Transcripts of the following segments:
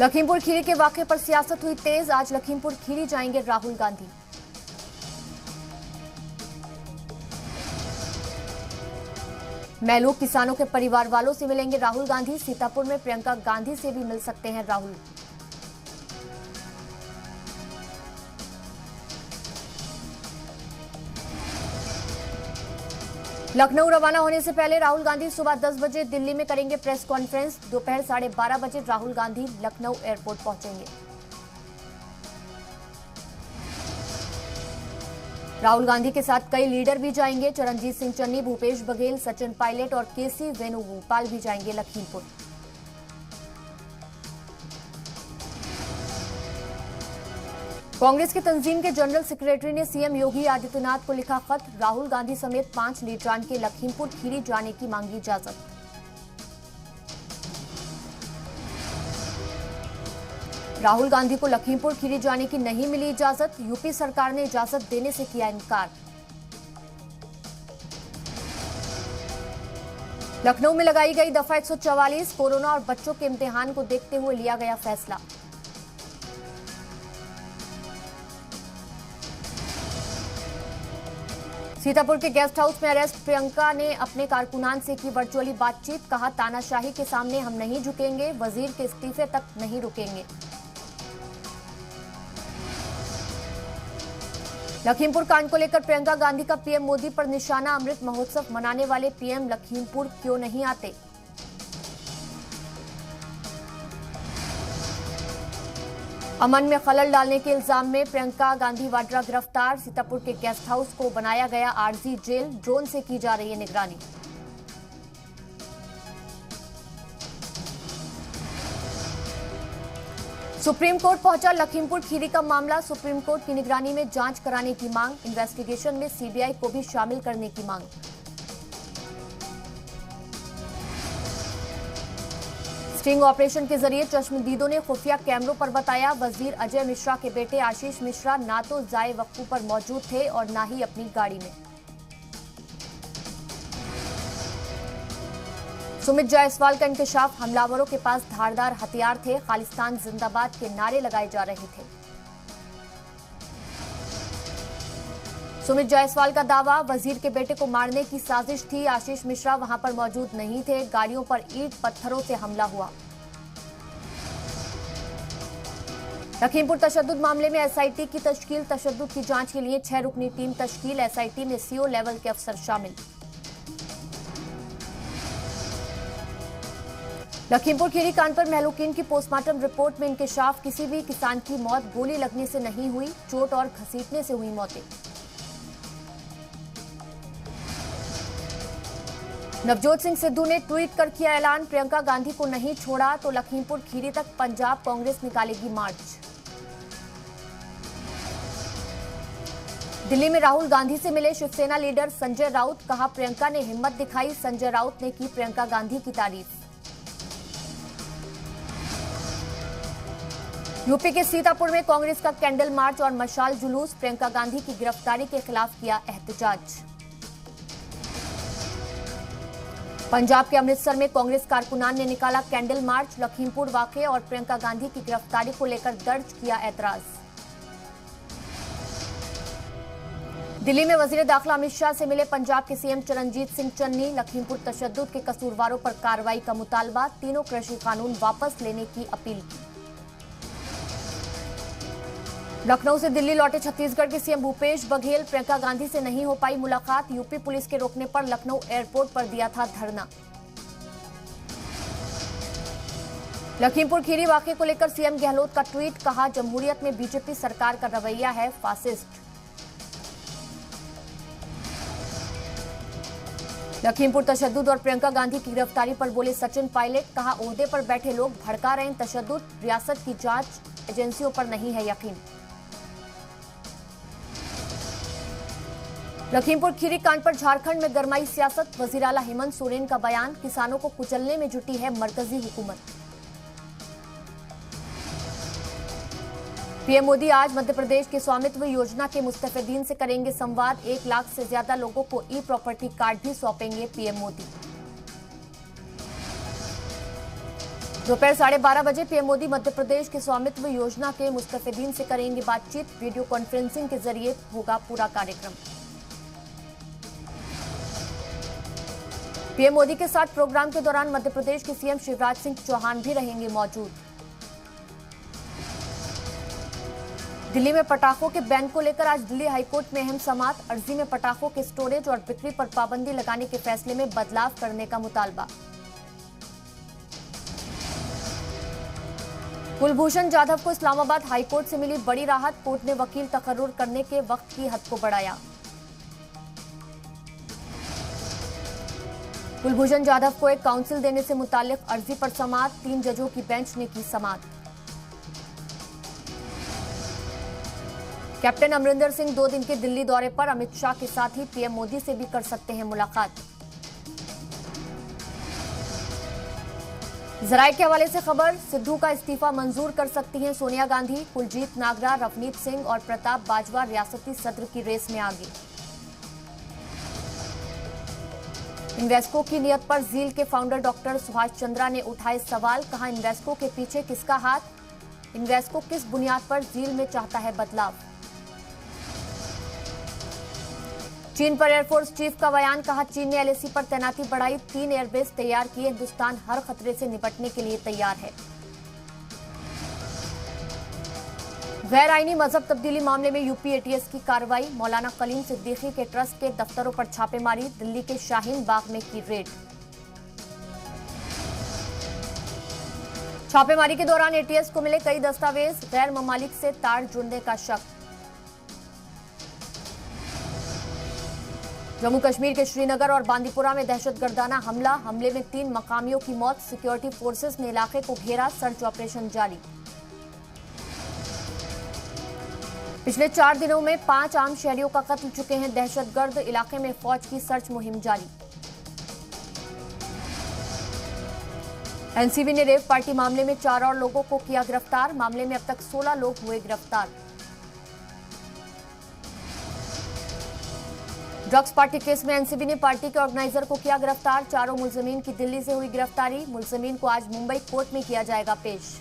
लखीमपुर खीरी के वाकये पर सियासत हुई तेज। आज लखीमपुर खीरी जाएंगे राहुल गांधी। मैलू किसानों के परिवार वालों से मिलेंगे राहुल गांधी। सीतापुर में प्रियंका गांधी से भी मिल सकते हैं राहुल। लखनऊ रवाना होने से पहले राहुल गांधी सुबह 10 बजे दिल्ली में करेंगे प्रेस कॉन्फ्रेंस। दोपहर 12:30 बजे राहुल गांधी लखनऊ एयरपोर्ट पहुंचेंगे। राहुल गांधी के साथ कई लीडर भी जाएंगे। चरणजीत सिंह चन्नी, भूपेश बघेल, सचिन पायलट और केसी वेणुगोपाल भी जाएंगे लखीमपुर। कांग्रेस की तंजीम के जनरल सेक्रेटरी ने सीएम योगी आदित्यनाथ को लिखा खत। राहुल गांधी समेत 5 लीडरान के लखीमपुर खीरी जाने की मांगी इजाजत। राहुल गांधी को लखीमपुर खीरी जाने की नहीं मिली इजाजत। यूपी सरकार ने इजाजत देने से किया इनकार। लखनऊ में लगाई गई दफा 144। कोरोना और बच्चों के इम्तिहान को देखते हुए लिया गया फैसला। सीतापुर के गेस्ट हाउस में अरेस्ट। प्रियंका ने अपने कारकुनान से की वर्चुअली बातचीत। कहा, तानाशाही के सामने हम नहीं झुकेंगे, वजीर के इस्तीफे तक नहीं रुकेंगे। लखीमपुर कांड को लेकर प्रियंका गांधी का पीएम मोदी पर निशाना। अमृत महोत्सव मनाने वाले पीएम लखीमपुर क्यों नहीं आते। अमन में खलल डालने के इल्जाम में प्रियंका गांधी वाड्रा गिरफ्तार। सीतापुर के गेस्ट हाउस को बनाया गया आरजी जेल। ड्रोन से की जा रही है निगरानी। सुप्रीम कोर्ट पहुंचा लखीमपुर खीरी का मामला। सुप्रीम कोर्ट की निगरानी में जांच कराने की मांग। इन्वेस्टिगेशन में सीबीआई को भी शामिल करने की मांग। स्टिंग ऑपरेशन के जरिए चश्मदीदों ने खुफिया कैमरों पर बताया, वजीर अजय मिश्रा के बेटे आशीष मिश्रा ना तो जाए वक्फू पर मौजूद थे और ना ही अपनी गाड़ी में। सुमित जायसवाल का इंकशाफ। हमलावरों के पास धारदार हथियार थे। खालिस्तान जिंदाबाद के नारे लगाए जा रहे थे। सुमित जायसवाल का दावा, वजीर के बेटे को मारने की साजिश थी। आशीष मिश्रा वहां पर मौजूद नहीं थे। गाड़ियों पर ईंट पत्थरों से हमला हुआ। लखीमपुर तशद्दुद मामले में एसआईटी की तश्कील। तशद्दुद की जांच के लिए 6 रुकनी टीम तश्कील। एसआईटी में सीओ लेवल के अफसर शामिल। लखीमपुर खीरी कांड पर महलूकीन की पोस्टमार्टम रिपोर्ट में इंकशाफ। किसी भी किसान की मौत गोली लगने से नहीं हुई, चोट और घसीटने से हुई मौतें। नवजोत सिंह सिद्धू ने ट्वीट कर किया ऐलान, प्रियंका गांधी को नहीं छोड़ा तो लखीमपुर खीरी तक पंजाब कांग्रेस निकालेगी मार्च। दिल्ली में राहुल गांधी से मिले शिवसेना लीडर संजय राउत। कहा, प्रियंका ने हिम्मत दिखाई। संजय राउत ने की प्रियंका गांधी की तारीफ। यूपी के सीतापुर में कांग्रेस का कैंडल मार्च और मशाल जुलूस। प्रियंका गांधी की गिरफ्तारी के खिलाफ किया एहतजाज। पंजाब के अमृतसर में कांग्रेस कारकुनान ने निकाला कैंडल मार्च। लखीमपुर वाकये और प्रियंका गांधी की गिरफ्तारी को लेकर दर्ज किया ऐतराज। दिल्ली में वजीर दाखिला अमित शाह से मिले पंजाब के सीएम चरणजीत सिंह चन्नी। लखीमपुर तशद्दुद के कसूरवारों पर कार्रवाई का मुतालबा। तीनों कृषि कानून वापस लेने की अपील की। लखनऊ से दिल्ली लौटे छत्तीसगढ़ के सीएम भूपेश बघेल। प्रियंका गांधी से नहीं हो पाई मुलाकात। यूपी पुलिस के रोकने पर लखनऊ एयरपोर्ट पर दिया था धरना। लखीमपुर खीरी वाकये को लेकर सीएम गहलोत का ट्वीट। कहा, जमहूरियत में बीजेपी सरकार का रवैया है फासिस्ट। लखीमपुर तशद्दुद और प्रियंका गांधी की गिरफ्तारी पर बोले सचिन पायलट। कहा, ओहदे पर बैठे लोग भड़का रहे हैं तशद्दुद। रियासत की जांच एजेंसियों पर नहीं है यकीन। लखीमपुर खीरी कांड पर झारखंड में गरमाई सियासत। वजीर आला हेमंत सोरेन का बयान, किसानों को कुचलने में जुटी है मरकजी हुकूमत। पीएम मोदी आज मध्य प्रदेश के स्वामित्व योजना के मुस्तफीदीन से करेंगे संवाद। 1 लाख से ज्यादा लोगों को ई प्रॉपर्टी कार्ड भी सौंपेंगे पीएम मोदी। दोपहर 12:30 बजे पीएम मोदी मध्य प्रदेश की स्वामित्व योजना के मुस्तफिदीन से करेंगे बातचीत। वीडियो कॉन्फ्रेंसिंग के जरिए होगा पूरा कार्यक्रम। पीएम मोदी के साथ प्रोग्राम के दौरान मध्य प्रदेश के सीएम शिवराज सिंह चौहान भी रहेंगे मौजूद। दिल्ली में पटाखों के बैन को लेकर आज दिल्ली हाईकोर्ट में अहम समाअत। अर्जी में पटाखों के स्टोरेज और बिक्री पर पाबंदी लगाने के फैसले में बदलाव करने का मुतालबा। कुलभूषण जाधव को इस्लामाबाद हाईकोर्ट से मिली बड़ी राहत। कोर्ट ने वकील तकर्रुर करने के वक्त की हद को बढ़ाया। कुलभूषण जाधव को एक काउंसिल देने से मुताल्लिक अर्जी पर समाअत। 3 जजों की बेंच ने की समाअत। कैप्टन अमरिंदर सिंह 2 दिन के दिल्ली दौरे पर। अमित शाह के साथ ही पीएम मोदी से भी कर सकते हैं मुलाकात। जराये के हवाले से खबर, सिद्धू का इस्तीफा मंजूर कर सकती हैं सोनिया गांधी। कुलजीत नागरा, रवनीत सिंह और प्रताप बाजवा रियासती सदर की रेस में आगे। इन्वेस्को की नियत पर जील के फाउंडर डॉक्टर सुभाष चंद्रा ने उठाए सवाल। कहा, इन्वेस्को के पीछे किसका हाथ? इन्वेस्को किस बुनियाद पर जील में चाहता है बदलाव? चीन पर एयरफोर्स चीफ का बयान। कहा, चीन ने एलएसी पर तैनाती बढ़ाई। 3 एयरबेस तैयार किए। हिंदुस्तान हर खतरे से निपटने के लिए तैयार है। गैर आईनी मजहब तब्दीली मामले में यूपी एटीएस की कार्रवाई। मौलाना कलीम सिद्दीकी के ट्रस्ट के दफ्तरों पर छापेमारी। दिल्ली के शाहीन बाग में की रेड। छापेमारी के दौरान एटीएस को मिले कई दस्तावेज। गैर ममालिक से तार जुड़ने का शक। जम्मू कश्मीर के श्रीनगर और बांदीपुरा में दहशतगर्दाना हमला। हमले में 3 मकामियों की मौत। सिक्योरिटी फोर्सेस ने इलाके को घेरा। सर्च ऑपरेशन जारी। पिछले 4 दिनों में 5 आम शहरियों का कत्ल चुके हैं दहशतगर्द। इलाके में फौज की सर्च मुहिम जारी। एनसीबी ने रेव पार्टी मामले में 4 और लोगों को किया गिरफ्तार। मामले में अब तक 16 लोग हुए गिरफ्तार। ड्रग्स पार्टी केस में एनसीबी ने पार्टी के ऑर्गेनाइजर को किया गिरफ्तार। 4 मुलजमीन की दिल्ली से हुई गिरफ्तारी। मुलजमीन को आज मुंबई कोर्ट में किया जाएगा पेश।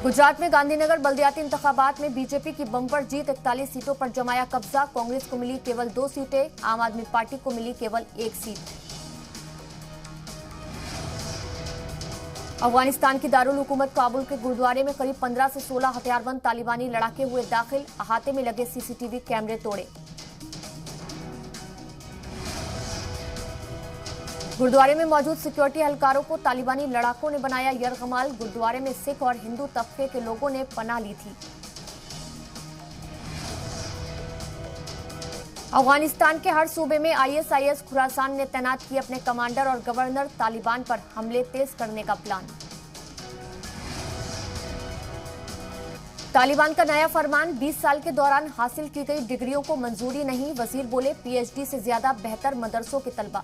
गुजरात में गांधीनगर बल्दियाती इंतखाबात में बीजेपी की बम्पर जीत। 41 सीटों पर जमाया कब्जा। कांग्रेस को मिली केवल 2 सीटें। आम आदमी पार्टी को मिली केवल 1 सीट। अफगानिस्तान की दारुल हुकूमत काबुल के गुरुद्वारे में करीब 15 से 16 हथियारबंद तालिबानी लड़ाके हुए दाखिल। अहाते में लगे सीसीटीवी कैमरे तोड़े। गुरुद्वारे में मौजूद सिक्योरिटी एहलकारों को तालिबानी लड़ाकों ने बनाया यरगमाल। गुरुद्वारे में सिख और हिंदू तबके के लोगों ने पनाह ली थी। अफगानिस्तान के हर सूबे में आईएसआईएस खुरासान ने तैनात किए अपने कमांडर और गवर्नर। तालिबान पर हमले तेज करने का प्लान। तालिबान का नया फरमान, 20 साल के दौरान हासिल की गई डिग्रियों को मंजूरी नहीं। वजीर बोले, पीएचडी से ज्यादा बेहतर मदरसों के तलबा।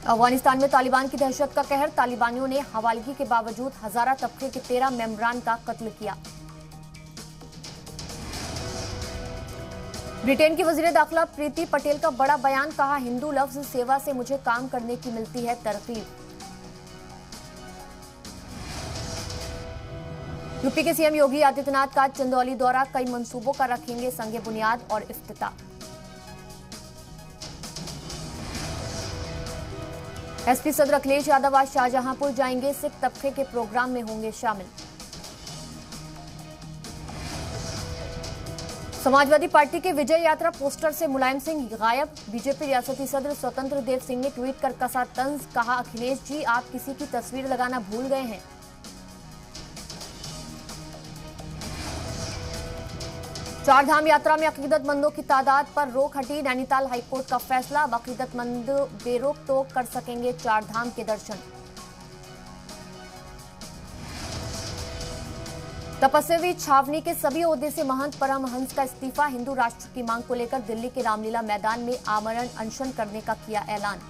अफगानिस्तान में तालिबान की दहशत का कहर। तालिबानियों ने हवालगी के बावजूद हजारा तबके के 13 मेंबरान का कत्ल किया। ब्रिटेन की वजीर दाखिला प्रीति पटेल का बड़ा बयान। कहा, हिंदू लफ्ज सेवा से मुझे काम करने की मिलती है तरकीब। यूपी के सीएम योगी आदित्यनाथ का चंदौली दौरा। कई मंसूबों का रखेंगे संगे बुनियाद और इफ्तिताह। एसपी सदर अखिलेश यादव आज शाहजहांपुर जाएंगे। सिख तबके के प्रोग्राम में होंगे शामिल। समाजवादी पार्टी के विजय यात्रा पोस्टर से मुलायम सिंह गायब। बीजेपी रियासती सदर स्वतंत्र देव सिंह ने ट्वीट कर कसा तंज। कहा, अखिलेश जी, आप किसी की तस्वीर लगाना भूल गए हैं। चारधाम यात्रा में अकीदतमंदों की तादाद पर रोक हटी। नैनीताल हाईकोर्ट का फैसला। अकीदतमंद बेरोक तो कर सकेंगे चारधाम के दर्शन। तपस्वी छावनी के सभी ओहदे से महंत परमहंस का इस्तीफा। हिंदू राष्ट्र की मांग को लेकर दिल्ली के रामलीला मैदान में आमरण अनशन करने का किया ऐलान।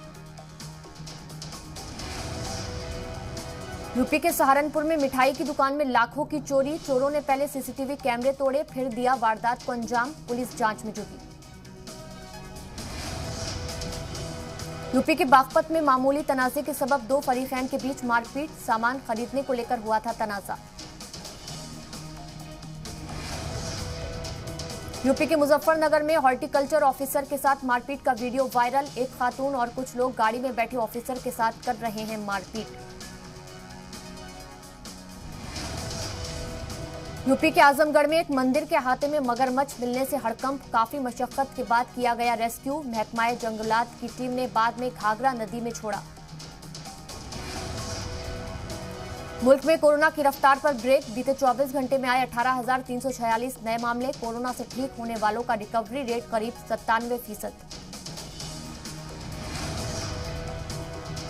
यूपी के सहारनपुर में मिठाई की दुकान में लाखों की चोरी। चोरों ने पहले सीसीटीवी कैमरे तोड़े, फिर दिया वारदात को अंजाम। पुलिस जांच में जुटी। यूपी के बागपत में मामूली तनाजे के सबब दो फरीकैन के बीच मारपीट, सामान खरीदने को लेकर हुआ था तनाजा। यूपी के मुजफ्फरनगर में हॉर्टिकल्चर ऑफिसर के साथ मारपीट का वीडियो वायरल। एक खातून और कुछ लोग गाड़ी में बैठे ऑफिसर के साथ कर रहे हैं मारपीट। यूपी के आजमगढ़ में एक मंदिर के अहाते में मगरमच्छ मिलने से हड़कंप, काफी मशक्कत के बाद किया गया रेस्क्यू। महकमा जंगलात की टीम ने बाद में घाघरा नदी में छोड़ा। मुल्क में कोरोना की रफ्तार पर ब्रेक, बीते 24 घंटे में आए 18,346 नए मामले। कोरोना से ठीक होने वालों का रिकवरी रेट करीब 97%।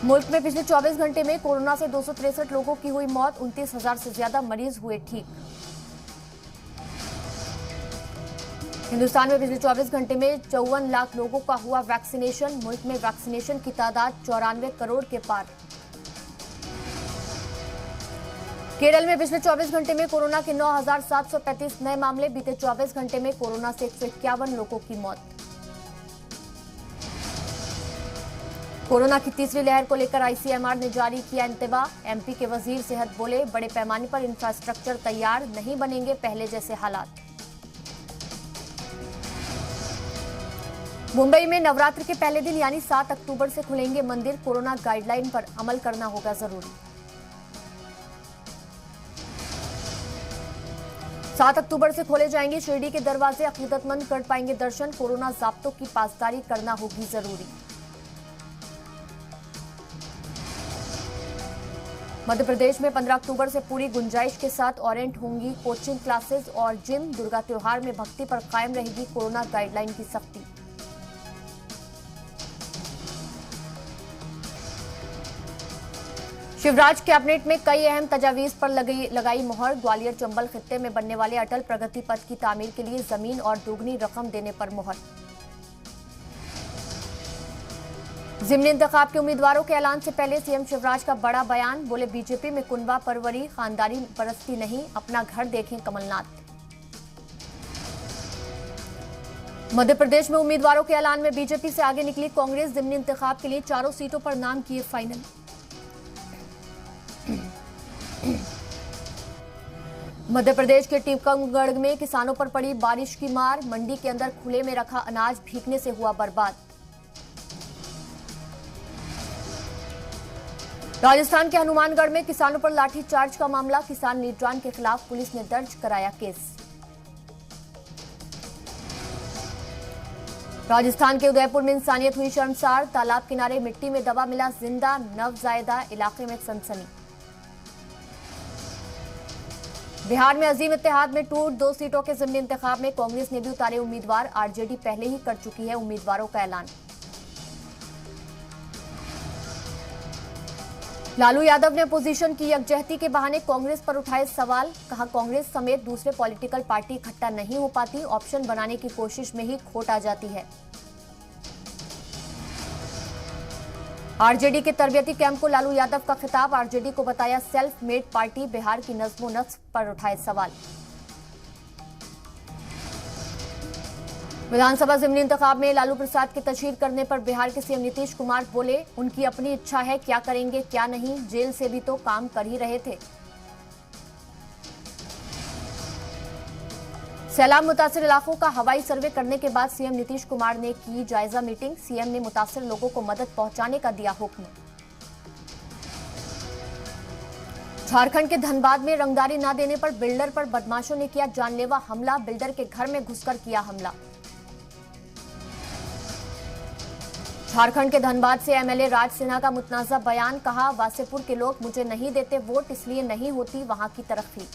मुल्क में पिछले 24 घंटे में कोरोना से 263 लोगों की हुई मौत, 29,000 से ज्यादा मरीज हुए ठीक। हिंदुस्तान में पिछले 24 घंटे में 54 लाख लोगों का हुआ वैक्सीनेशन। मुल्क में वैक्सीनेशन की तादाद 94 करोड़ के पार। केरल में पिछले 24 घंटे में कोरोना के 9,735 नए मामले। बीते 24 घंटे में कोरोना से 151 लोगों की मौत। कोरोना की तीसरी लहर को लेकर आईसीएमआर ने जारी किया इंतबाह। एमपी के वजीर सेहत बोले, बड़े पैमाने पर इंफ्रास्ट्रक्चर तैयार, नहीं बनेंगे पहले जैसे हालात। मुंबई में नवरात्र के पहले दिन यानी 7 अक्टूबर से खुलेंगे मंदिर। कोरोना गाइडलाइन पर अमल करना होगा जरूरी। 7 अक्टूबर से खोले जाएंगे शिरडी के दरवाजे, अकीदतमंद कर पाएंगे दर्शन। कोरोना ज़ाब्तों की पासदारी करना होगी जरूरी। मध्य प्रदेश में 15 अक्टूबर से पूरी गुंजाइश के साथ ओरेंट होंगी कोचिंग क्लासेस और जिम। दुर्गा त्योहार में भक्ति पर कायम रहेगी कोरोना गाइडलाइन की सख्ती। शिवराज कैबिनेट में कई अहम तजावीज पर लगाई मुहर। ग्वालियर चंबल खित्ते में बनने वाले अटल प्रगति पथ की तामीर के लिए जमीन और दोगुनी रकम देने पर मुहर। ज़िमनी इंतखाब के उम्मीदवारों के ऐलान से पहले सीएम शिवराज का बड़ा बयान, बोले बीजेपी में कुनबा परवरी, खानदानी परस्ती नहीं, अपना घर देखें कमलनाथ। मध्य प्रदेश में उम्मीदवारों के ऐलान में बीजेपी से आगे निकली कांग्रेस। ज़िमनी इंतखाब के लिए चारों सीटों पर नाम किए फाइनल। मध्य प्रदेश के टीकमगढ़ में किसानों पर पड़ी बारिश की मार। मंडी के अंदर खुले में रखा अनाज भीगने से हुआ बर्बाद। राजस्थान के हनुमानगढ़ में किसानों पर लाठीचार्ज का मामला। किसान लीडरान के खिलाफ पुलिस ने दर्ज कराया केस। राजस्थान के उदयपुर में इंसानियत हुई शर्मसार। तालाब किनारे मिट्टी में दबा मिला जिंदा नवजायदा, इलाके में सनसनी। बिहार में अजीम इत्तेहाद में टूट, 2 सीटों के ज़िमनी इंतखाब में कांग्रेस ने भी उतारे उम्मीदवार। आरजेडी पहले ही कर चुकी है उम्मीदवारों का ऐलान। लालू यादव ने अपोजिशन की यकजहती के बहाने कांग्रेस पर उठाए सवाल। कहा, कांग्रेस समेत दूसरे पॉलिटिकल पार्टी इकट्ठा नहीं हो पाती, ऑप्शन बनाने की कोशिश में ही खोट आ जाती है। आरजेडी के तरबियती कैंप को लालू यादव का खिताब। आरजेडी को बताया सेल्फ मेड पार्टी। बिहार की नज्मो नस्ब पर उठाए सवाल। विधानसभा ज़िमनी इंतखाब में लालू प्रसाद की तशहीर करने पर बिहार के सीएम नीतीश कुमार बोले, उनकी अपनी इच्छा है, क्या करेंगे क्या नहीं, जेल से भी तो काम कर ही रहे थे। सैलाब मुतासिर इलाकों का हवाई सर्वे करने के बाद सीएम नीतीश कुमार ने की जायजा मीटिंग। सीएम ने मुतासिर लोगों को मदद पहुंचाने का दिया हुक्म। झारखंड के धनबाद में रंगदारी न देने पर बिल्डर पर बदमाशों ने किया जानलेवा हमला। बिल्डर के घर में घुसकर किया हमला। झारखंड के धनबाद से एमएलए राज सिन्हा का मुतनाज़ा बयान। कहा, वासेपुर के लोग मुझे नहीं देते वोट, इसलिए नहीं होती वहां की तरक्की।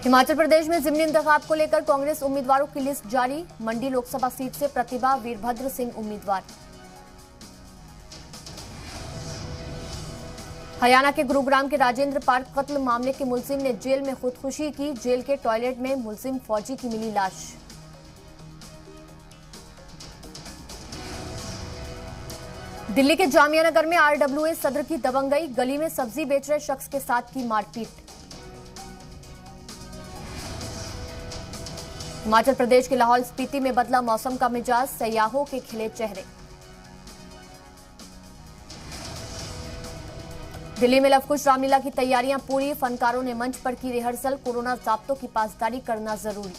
हिमाचल प्रदेश में ज़िमनी इंतखाब को लेकर कांग्रेस उम्मीदवारों की लिस्ट जारी। मंडी लोकसभा सीट से प्रतिभा वीरभद्र सिंह उम्मीदवार। हरियाणा के गुरुग्राम के राजेंद्र पार्क कत्ल मामले के मुलजिम ने जेल में खुदकुशी की। जेल के टॉयलेट में मुलजिम फौजी की मिली लाश। दिल्ली के जामिया नगर में आरडब्ल्यूए सदर की दबंगई। गली में सब्जी बेच रहे शख्स के साथ की मारपीट। हिमाचल प्रदेश के लाहौल स्पीति में बदला मौसम का मिजाज, सयाहों के खिले चेहरे। दिल्ली में लवकुश रामलीला की तैयारियां पूरी, फनकारों ने मंच पर की रिहर्सल, कोरोना ज़ाब्तों की पासदारी करना जरूरी।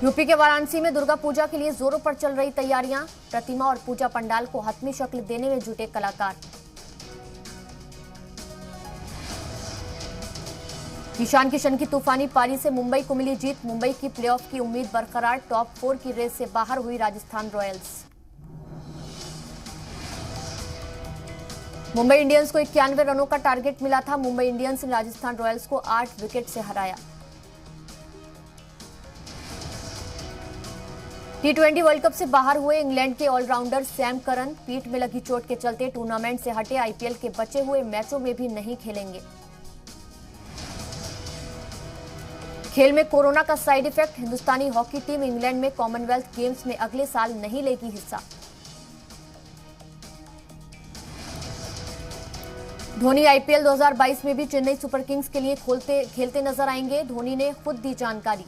यूपी के वाराणसी में दुर्गा पूजा के लिए जोरों पर चल रही तैयारियां, प्रतिमा और पूजा पंडाल को हतमी शक्ल देने में जुटे कलाकार। ईशान किशन की तूफानी पारी से मुंबई को मिली जीत, मुंबई की प्लेऑफ की उम्मीद बरकरार, टॉप 4 की रेस से बाहर हुई राजस्थान रॉयल्स। मुंबई इंडियंस को 91 रनों का टारगेट मिला था, मुंबई इंडियंस ने राजस्थान रॉयल्स को 8 विकेट से हराया। टी20 वर्ल्ड कप से बाहर हुए इंग्लैंड के ऑलराउंडर सैम करन, पीठ में लगी चोट के चलते टूर्नामेंट से हटे, आईपीएल के बचे हुए मैचों में भी नहीं खेलेंगे। खेल में कोरोना का साइड इफेक्ट, हिंदुस्तानी हॉकी टीम इंग्लैंड में कॉमनवेल्थ गेम्स में अगले साल नहीं लेगी हिस्सा। धोनी आईपीएल 2022 में भी चेन्नई सुपर किंग्स के लिए खेलते नजर आएंगे, धोनी ने खुद दी जानकारी।